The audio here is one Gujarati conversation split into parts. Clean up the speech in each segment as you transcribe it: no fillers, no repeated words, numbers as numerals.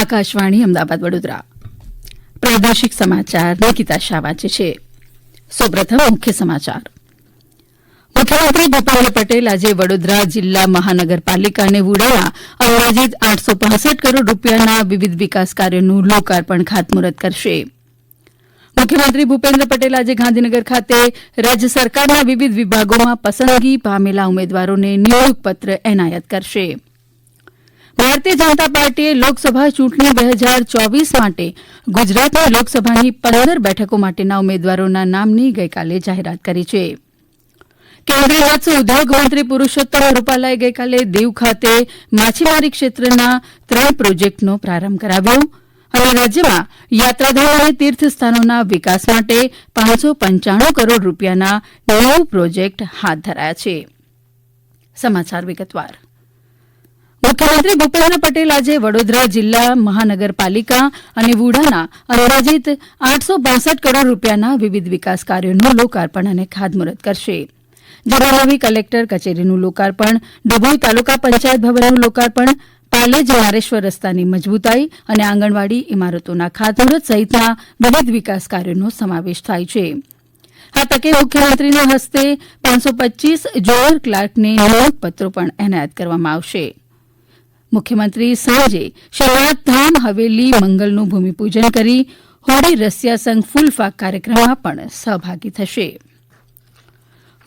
આકાશવાણી અમદાવાદ વડોદરા પ્રાદેશિક સમાચાર નિકિતા શાહ વાંચે છે. સૌપ્રથમ મુખ્ય સમાચાર. મુખ્યમંત્રી ભૂપેન્દ્ર પટેલ આજે વડોદરા જિલ્લા મહાનગરપાલિકા અને વુડાના અંદાજિત 865 કરોડ રૂપિયાના વિવિધ વિકાસ કાર્યોનું લોકાર્પણ ખાતમુહૂર્ત કરશે. મુખ્યમંત્રી ભૂપેન્દ્ર પટેલ આજે ગાંધીનગર ખાતે રાજ્ય સરકારના વિવિધ વિભાગોમાં પસંદગી પામેલા ઉમેદવારોને નિમણૂક પત્ર એનાયત કરશે. ભારતીય જનતા પાર્ટીએ લોકસભા ચૂંટણી 2024 માટે ગુજરાતની લોકસભાની 15 બેઠકો માટેના ઉમેદવારોના નામની ગઈકાલે જાહેરાત કરી છે. કેન્દ્રીય મત્સ્ય ઉદ્યોગ મંત્રી પુરૂષોત્તમ રૂપાલાએ ગઈકાલે દીવ ખાતે માછીમારી ક્ષેત્રના 3 પ્રોજેક્ટનો પ્રારંભ કરાવ્યો અને રાજ્યમાં યાત્રાધામ અને તીર્થસ્થાનોના વિકાસ માટે 595 કરોડ રૂપિયાના 9 પ્રોજેક્ટ હાથ ધરાયા છે. સમાચાર વિગતવાર. મુખ્યમંત્રી ભૂપેન્દ્ર પટેલ આજે વડોદરા જિલ્લા મહાનગરપાલિકા અને વુડાના અંદાજિત 862 કરોડ રૂપિયાના વિવિધ વિકાસ કાર્યોનું લોકાર્પણ અને ખાતમુહૂર્ત કરશે. જેમાં નવી કલેક્ટર કચેરીનું લોકાર્પણ, ડભોઈ તાલુકા પંચાયત ભવનનું લોકાર્પણ, પાલેજ નારેશ્વર રસ્તાની મજબૂતાઈ અને આંગણવાડી ઇમારતોના ખાતમુહૂર્ત સહિતના વિવિધ વિકાસ કાર્યોનો સમાવેશ થાય છે. આ તકે મુખ્યમંત્રીના હસ્તે 525 જોઅર ક્લાર્કને નિમણૂક પત્રો પણ એનાયત કરવામાં આવશે. મુખ્યમંત્રી સાંજે શિવનાથ ધામ હવેલી મંગલનું ભૂમિપૂજન કરી હોળી રસિયા સંઘ ફૂલફાક કાર્યક્રમમાં પણ સહભાગી થશે.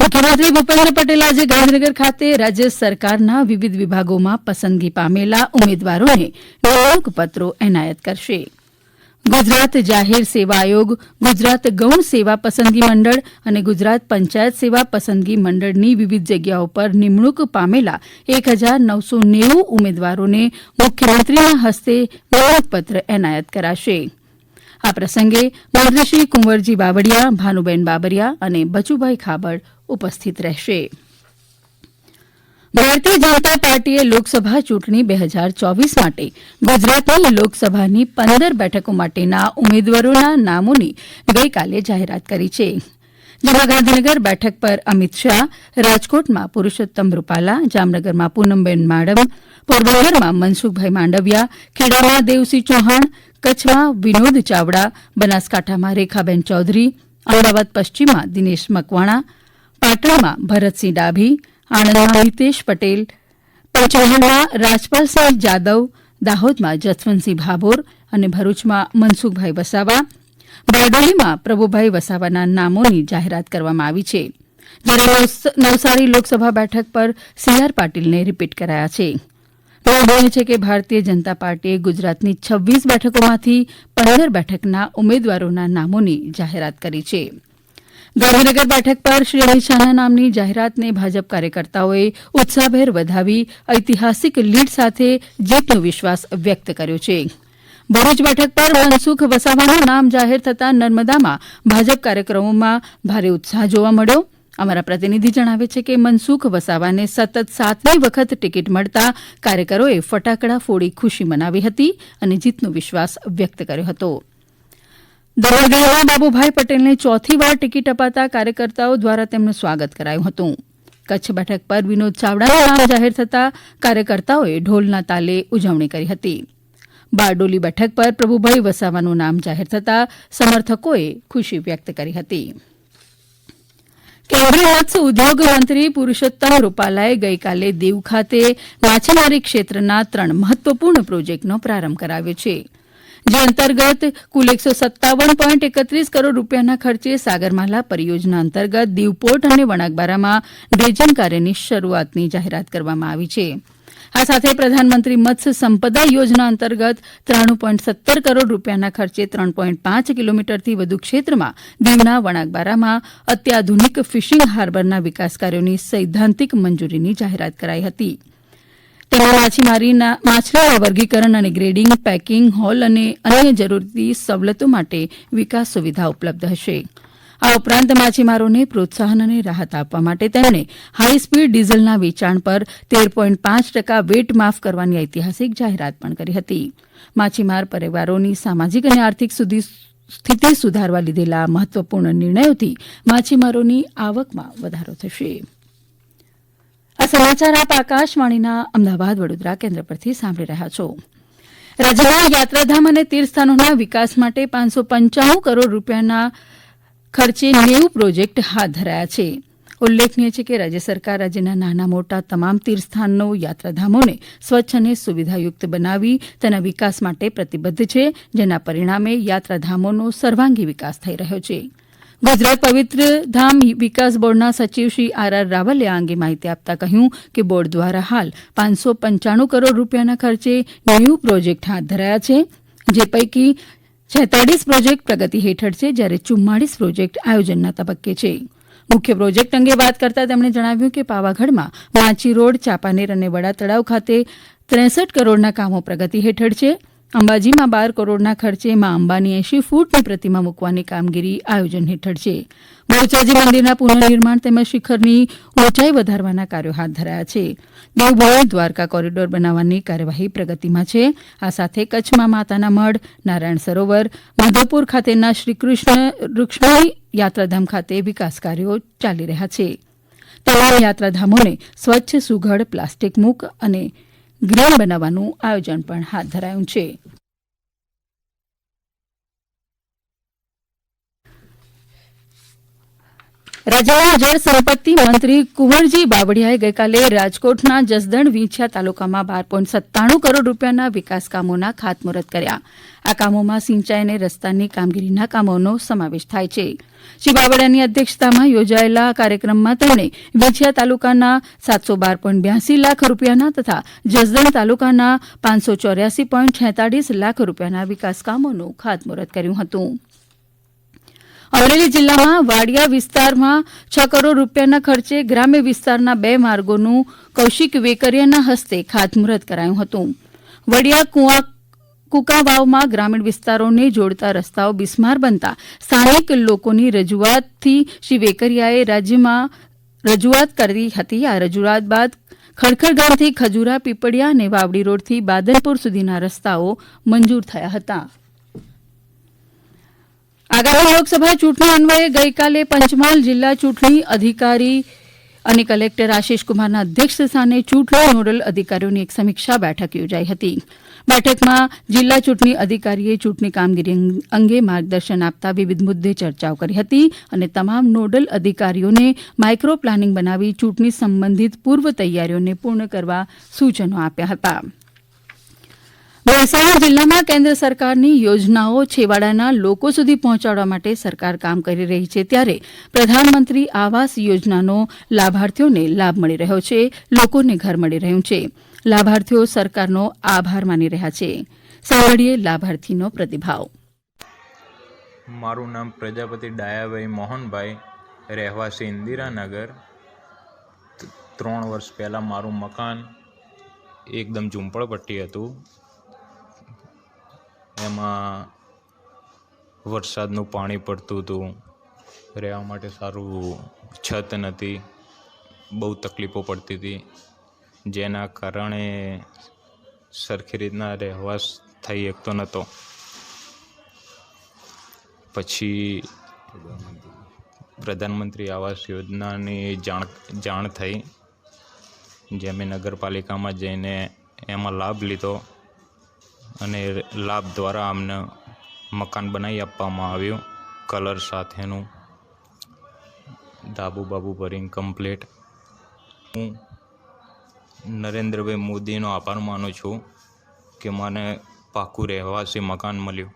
મુખ્યમંત્રી ભૂપેન્દ્ર પટેલ આજે ગાંધીનગર ખાતે રાજ્ય સરકારના વિવિધ વિભાગોમાં પસંદગી પામેલા ઉમેદવારોને નિમણૂક પત્રો એનાયત કરશે. ગુજરાત જાહેર સેવા આયોગ, ગુજરાત ગૌણ સેવા પસંદગી મંડળ અને ગુજરાત પંચાયત સેવા પસંદગી મંડળની વિવિધ જગ્યાઓ પર નિમણૂક પામેલા 1990 ઉમેદવારોને મુખ્યમંત્રીના હસ્તે નિમણૂક પત્ર એનાયત કરાશે. આ પ્રસંગે મંત્રીશ્રી કુંવરજી બાવળિયા, ભાનુબેન બાબરિયા અને બચુભાઈ ખાબડ ઉપસ્થિત રહેશે. ભારતીય જનતા પાર્ટીએ લોકસભા ચૂંટણી 2024 માટે ગુજરાતની લોકસભાની 15 બેઠકો માટેના ઉમેદવારોના નામોની ગઈકાલે જાહેરાત કરી છે. જેમાં ગાંધીનગર બેઠક પર અમિત શાહ, રાજકોટમાં પુરૂષોત્તમ રૂપાલા, જામનગરમાં પૂનમબેન માડમ, પોરબંદરમાં મનસુખભાઈ માંડવિયા, ખેડામાં દેવસિંહ ચૌહાણ, કચ્છમાં વિનોદ ચાવડા, બનાસકાંઠામાં રેખાબેન ચૌધરી, અમદાવાદ પશ્ચિમમાં દિનેશ મકવાણા, પાટણમાં ભરતસિંહ ડાભી, આણંદમાં હિતેશ પટેલ, પંચમહાલમાં રાજપાલસિંહ જાદવ, દાહોદમાં જસવંતસિંહ ભાભોર અને ભરૂચમાં મનસુખભાઈ વસાવા, બારડોલીમાં પ્રભુભાઈ વસાવાના નામોની જાહેરાત કરવામાં આવી છે. જ્યારે નવસારી લોકસભા બેઠક પર સી.આર. પાટીલને રિપીટ કરાયા છે. નોંધનીય છે કે ભારતીય જનતા પાર્ટીએ ગુજરાતની 26 બેઠકોમાંથી 15 બેઠકના ઉમેદવારોના નામોની જાહેરાત કરી છે. ગાંધીનગર બેઠક પર શ્રી અમિત શાહના નામની જાહેરાતને ભાજપ કાર્યકર્તાઓએ ઉત્સાહભેર વધાવી ઐતિહાસિક લીડ સાથે જીતનો વિશ્વાસ વ્યક્ત કર્યો છે. ભરૂચ બેઠક પર મનસુખ વસાવાનું નામ જાહેર થતાં નર્મદામાં ભાજપ કાર્યક્રમોમાં ભારે ઉત્સાહ જોવા મળ્યો. અમારા પ્રતિનિધિ જણાવે છે કે મનસુખ વસાવાને સતત 7મી વખત ટિકિટ મળતા કાર્યકરોએ ફટાકડા ફોડી ખુશી મનાવી હતી અને જીતનો વિશ્વાસ વ્યક્ત કર્યો હતો. દરવડિયામાં બાબુભાઈ પટેલને 4થી વાર ટિકિટ અપાતા કાર્યકર્તાઓ દ્વારા તેમનું સ્વાગત કરાયું હતું. કચ્છ બેઠક પર વિનોદ ચાવડાનું નામ જાહેર થતાં કાર્યકર્તાઓએ ઢોલના તાલે ઉજવણી કરી હતી. બારડોલી બેઠક પર પ્રભુભાઈ વસાવાનું નામ જાહેર થતાં સમર્થકોએ ખુશી વ્યક્ત કરી હતી. કેન્દ્રીય મત્સ્ય ઉદ્યોગ મંત્રી પુરૂષોત્તમ રૂપાલાએ ગઈકાલે દીવ ખાતે માછીમારી ક્ષેત્રના 3 મહત્વપૂર્ણ પ્રોજેક્ટનો પ્રારંભ કરાવ્યો છે. જે અંતર્ગત કુલ 157.31 કરોડ રૂપિયાના ખર્ચે સાગરમાલા પરિયોજના અંતર્ગત દીવ પોર્ટ અને વણાકબારામાં ડ્રેજિંગ કાર્યની શરૂઆતની જાહેરાત કરવામાં આવી છે. આ સાથે પ્રધાનમંત્રી મત્સ્ય સંપદા યોજના અંતર્ગત 93.17 કરોડ રૂપિયાના ખર્ચે 3.5 કિલોમીટરથી વધુ ક્ષેત્રમાં દીવના વણાકબારામાં અત્યાધુનિક ફિશિંગ હાર્બરના વિકાસ કાર્યોની સૈદ્ધાંતિક મંજૂરીની જાહેરાત કરાઈ હતી. તેમાં માછલીના વર્ગીકરણ અને ગ્રેડિંગ, પેકિંગ, હોલ અને અન્ય જરૂરી સવલતો માટે વિકાસ સુવિધા ઉપલબ્ધ હશે. આ ઉપરાંત માછીમારોને પ્રોત્સાહન અને રાહત આપવા માટે તેમણે હાઈસ્પીડ ડીઝલના વેચાણ પર 13.5% વેટ માફ કરવાની ઐતિહાસિક જાહેરાત પણ કરી હતી. માછીમાર પરિવારોની સામાજિક અને આર્થિક સ્થિતિ સુધારવા લીધેલા મહત્વપૂર્ણ નિર્ણયોથી માછીમારોની આવકમાં વધારો થશે. આ સમાચાર આપ આકાશવાણીના અમદાવાદ વડોદરા કેન્દ્ર પરથી સાંભળી રહ્યા છો. રાજ્યના યાત્રાધામ અને તીર્થસ્થાનોના વિકાસ માટે 595 કરોડ રૂપિયાના ખર્ચે 90 પ્રોજેક્ટ હાથ ધરાયા છે. ઉલ્લેખનીય છે કે રાજ્ય સરકાર રાજ્યના નાના મોટા તમામ તીર્થસ્થાનો યાત્રાધામોને સ્વચ્છ અને સુવિધાયુક્ત બનાવી તેના વિકાસ માટે પ્રતિબદ્ધ છે, જેના પરિણામે યાત્રાધામોનો સર્વાંગી વિકાસ થઈ રહ્યો છે. ગુજરાત પવિત્ર ધામ વિકાસ બોર્ડના સચિવ શ્રી આર રાવલે આ અંગે માહિતી આપતા કહ્યું કે બોર્ડ દ્વારા હાલ 595 કરોડ રૂપિયાના ખર્ચે 90 પ્રોજેક્ટ હાથ ધરાયા છે, જે પૈકી 46 પ્રોજેક્ટ પ્રગતિ હેઠળ છે, જ્યારે 44 પ્રોજેક્ટ આયોજનના તબક્કે છે. મુખ્ય પ્રોજેક્ટ અંગે વાત કરતા તેમણે જણાવ્યું કે પાવાગઢમાં વાંચી રોડ, ચાંપાનેર અને વડા તળાવ ખાતે 63 કરોડના કામો પ્રગતિ હેઠળ છે. અંબાજીમાં 12 કરોડના ખર્ચે માં અંબાની 80 ફૂટની પ્રતિમા મૂકવાની કામગીરી આયોજન હેઠળ છે. બહુચરાજી મંદિરના પુનઃનિર્માણ તેમજ શિખરની ઊંચાઈ વધારવાના કાર્યો હાથ ધરાયા છે. દેવભૂમિ દ્વારકા કોરિડોર બનાવવાની કાર્યવાહી પ્રગતિમાં છે. આ સાથે કચ્છમાં માતાના મઢ, નારાયણ સરોવર, માધવપુર ખાતેના શ્રીકૃષ્ણ રૂક્ષ્મણી યાત્રાધામ ખાતે વિકાસ કાર્યો ચાલી રહ્યા છે. તમામ યાત્રાધામોને સ્વચ્છ, સુઘડ, પ્લાસ્ટિક મુક્ત અને ગ્રીન બનાવવાનું આયોજન પણ હાથ ધરાયું છે. રાજ્યના જળ સંપત્તિ મંત્રી કુંવરજી બાવળિયાએ ગઈકાલે રાજકોટના જસદણ વિંછિયા તાલુકામાં 12.97 કરોડ રૂપિયાના વિકાસ કામોના ખાતમુહૂર્ત કર્યા. આ કામોમાં સિંચાઈ અને રસ્તાની કામગીરીના કામોનો સમાવેશ થાય છે. શ્રી બાવળિયાની અધ્યક્ષતામાં યોજાયેલા કાર્યક્રમમાં તેમણે વિંછિયા તાલુકાના 712.82 લાખ રૂપિયાના તથા જસદણ તાલુકાના 584.46 લાખ રૂપિયાના વિકાસ કામોનું ખાતમુહૂર્ત કર્યું હતું. અમરેલી જિલ્લામાં વાડિયા વિસ્તારમાં 6 કરોડ રૂપિયાના ખર્ચે ગ્રામ્ય વિસ્તારના 2 માર્ગોનું કૌશિક વેકરિયાના હસ્તે ખાતમુહૂર્ત કરાયું હતું. વડિયા કુકાવાવમાં ગ્રામીણ વિસ્તારોને જોડતા રસ્તાઓ બિસ્માર બનતા સ્થાનિક લોકોની રજૂઆતથી શ્રી વેકરિયાએ રાજ્યમાં રજૂઆત કરી હતી. આ રજૂઆત બાદ ખડખડ ગામથી ખજુરા, પીપળિયા અને વાવડી રોડથી બાદલપુર સુધીના રસ્તાઓ મંજૂર થયા હતા. આગામી લોકસભા ચૂંટણી અન્વયે ગઈકાલે પંચમહાલ જિલ્લા ચૂંટણી અધિકારી અને કલેક્ટર આશિષ કુમારના અધ્યક્ષસ્થાને ચૂંટણી નોડલ અધિકારીઓની એક સમીક્ષા બેઠક યોજાઈ હતી. બેઠકમાં જિલ્લા ચૂંટણી અધિકારીએ ચૂંટણી કામગીરી અંગે માર્ગદર્શન આપતા વિવિધ મુદ્દે ચર્ચાઓ કરી હતી અને તમામ નોડલ અધિકારીઓને માઇક્રો પ્લાનિંગ બનાવી ચૂંટણી સંબંધિત પૂર્વ તૈયારીઓને પૂર્ણ કરવા સૂચનો આપ્યા હતા. મહેસાણા જિલ્લામાં કેન્દ્ર સરકારની યોજનાઓ છેવાડાના લોકો સુધી પહોંચાડવા માટે સરકાર કામ કરી રહી છે, ત્યારે પ્રધાનમંત્રી આવાસ યોજનાનો લાભાર્થીઓને લાભ મળી રહ્યો છે. લોકોને ઘર મળી રહ્યું છે. લાભાર્થીઓ સરકારનો આભાર માની રહ્યા છે. સાંભળીએ લાભાર્થીનો પ્રતિભાવ. મારું નામ પ્રજાપતિ ડાયાભાઈ મોહનભાઈ, રહેવાસી ઇન્દિરાનગર. 3 વર્ષ પહેલાં મારું મકાન એકદમ ઝૂંપડપટ્ટી હતું. એમાં વરસાદનું પાણી પડતું હતું, રહેવા માટે સારું છત નથી, બહુ તકલીફો પડતી હતી, જેના કારણે સરખી રીતના રહેવાસ થઈ શકતો નહોતો. પછી પ્રધાનમંત્રી આવાસ યોજનાની જાણ થઈ, જે અમે નગરપાલિકામાં જઈને એમાં લાભ લીધો અને લાભ દ્વારા અમને મકાન બનાવી આપવામાં આવ્યું, કલર સાથેનું, ધાબુ બાબુ ભરીને કમ્પ્લીટ. હું નરેન્દ્રભાઈ મોદીનો આભાર માનું છું કે મને પાકું રહેવાસી મકાન મળ્યું.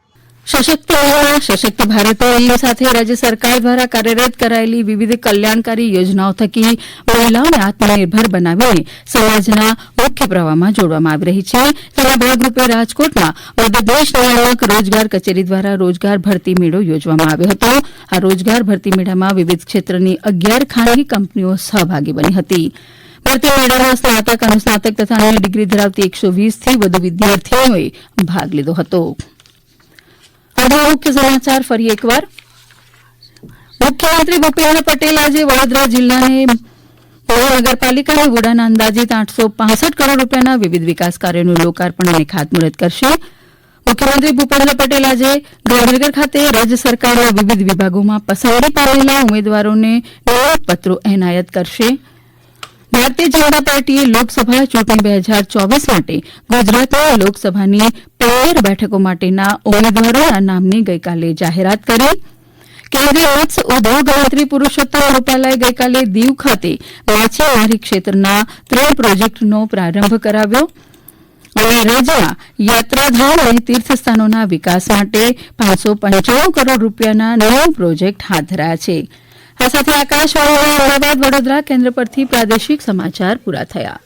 સશક્ત મહિલા સશક્ત ભારત સાથે રાજ્ય સરકાર દ્વારા કાર્યરત કરાયેલી વિવિધ કલ્યાણકારી યોજનાઓ થકી મહિલાઓને આત્મનિર્ભર બનાવીને સમાજના મુખ્ય પ્રવાહમાં જોડવામાં આવી રહી છે. તેના ભાગરૂપે રાજકોટમાં મધ્યપ્રદેશ નિયામક રોજગાર કચેરી દ્વારા રોજગાર ભરતી મેળો યોજવામાં આવ્યો હતો. આ રોજગાર ભરતી મેળામાં વિવિધ ક્ષેત્રની 11 ખાનગી કંપનીઓ સહભાગી બની હતી. ભરતી મેળામાં સ્નાતક, અનુસ્નાતક તથા અન્ય ડિગ્રી ધરાવતી 120થી વધુ વિદ્યાર્થીઓએ ભાગ લીધો હતો. મુખ્ય સમાચાર ફરી એકવાર. મુખ્યમંત્રી ભૂપેન્દ્ર પટેલ આજે વડોદરા જિલ્લાની નગરપાલિકાની વુડાના અંદાજિત 865 કરોડ રૂપિયાના વિવિધ વિકાસ કાર્યોનું લોકાર્પણ અને ખાતમુહૂર્ત કરશે. મુખ્યમંત્રી ભૂપેન્દ્ર પટેલ આજે ગાંધીનગર ખાતે રાજ્ય સરકારના વિવિધ વિભાગોમાં પસંદગી પામેલા ઉમેદવારોને નિમણૂક પત્રો એનાયત કરશે. ભારતીય જનતા પાર્ટીએ લોકસભા ચૂંટણી 2024 માટે ગુજરાતની લોકસભાની 15 બેઠકો માટેના ઉમેદવારોના નામની ગઈકાલે જાહેરાત કરી. કેન્દ્રીય મત્સ્ય ઉદ્યોગ મંત્રી પુરુષોત્તમ રૂપાલાએ ગઈકાલે દીવ ખાતે માછીમારી ક્ષેત્રના 3 પ્રોજેક્ટનો પ્રારંભ કરાવ્યો અને રાજ્યમાં યાત્રાધામ અને તીર્થસ્થાનોના વિકાસ માટે 595 કરોડ રૂપિયાના 9 પ્રોજેક્ટ હાથ ધરાયા છે. આ સાથે આકાશવાણીના અમદાવાદ વડોદરા કેન્દ્ર પરથી પ્રાદેશિક સમાચાર પૂરા થયા.